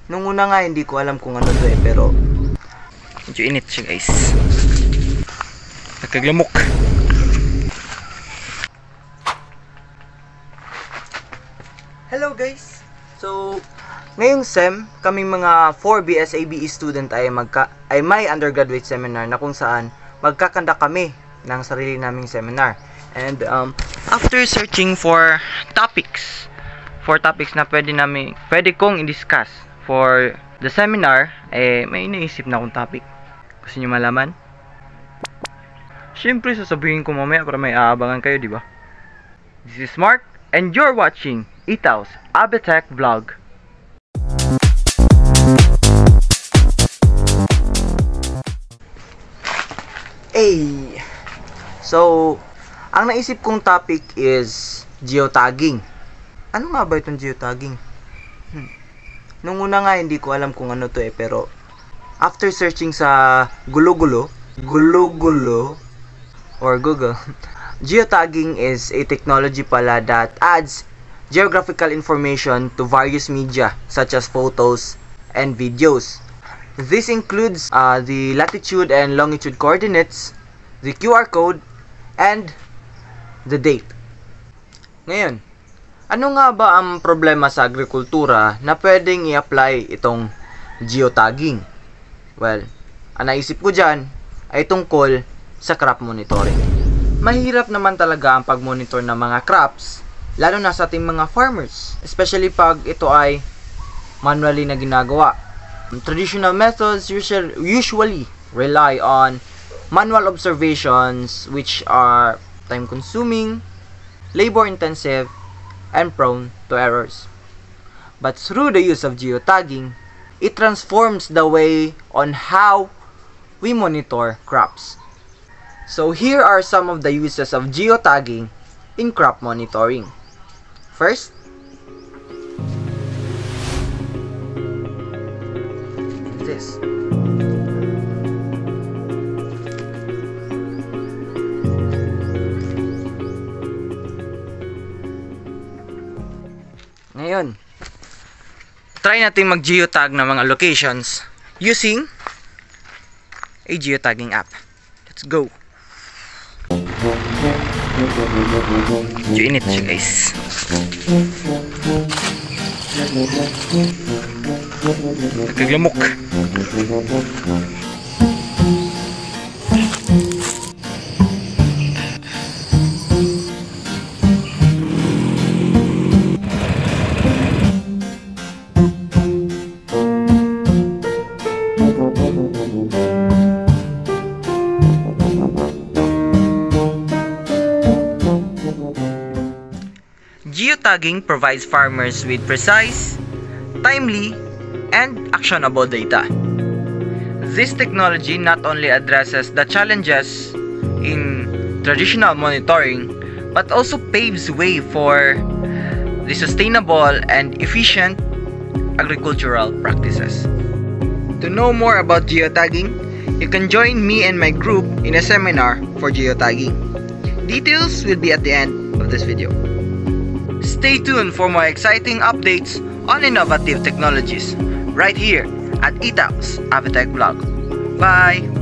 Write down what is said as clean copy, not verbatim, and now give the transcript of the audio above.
Nung una nga hindi ko alam kung ano to pero medyo init siya guys. Nagkaglamok. Hello guys! So, ngayong SEM, kaming mga 4 BSABE student ay may undergraduate seminar na kung saan magkakanda kami ng sarili naming seminar. And after searching for topics na pwede kong i-discuss for the seminar, may naisip na akong topic. Gusto niyo malaman? Siyempre, sasabihin ko mamaya para may aabangan kayo, di ba? This is Mark, and you're watching Itao's Abitech Vlog. So, ang naisip kong topic is geotagging. Ano nga ba itong geotagging? Nung una nga hindi ko alam kung ano to pero after searching sa gulo-gulo or Google, geotagging is a technology pala that adds geographical information to various media such as photos and videos. This includes the latitude and longitude coordinates, the QR code, and the date. Ngayon, ano nga ba ang problema sa agrikultura na pwedeng i-apply itong geotagging? Well, ang naisip ko dyan ay tungkol sa crop monitoring. Mahirap naman talaga ang pag-monitor ng mga crops, lalo na sa ating mga farmers, especially pag ito ay manually na ginagawa. Traditional methods usually rely on manual observations which are time-consuming, labor-intensive, and prone to errors. But through the use of geotagging, it transforms the way on how we monitor crops. So here are some of the uses of geotagging in crop monitoring. First, this. Ngayon, try natin mag-geotag ng mga locations using a geotagging app. Let's go! Medyo init siya guys. Nagkaglamok. Geotagging provides farmers with precise, timely, and actionable data. This technology not only addresses the challenges in traditional monitoring, but also paves way for the sustainable and efficient agricultural practices. To know more about geotagging, you can join me and my group in a seminar for geotagging. Details will be at the end of this video. Stay tuned for more exciting updates on innovative technologies right here at Itao's Abitech Vlog. Bye!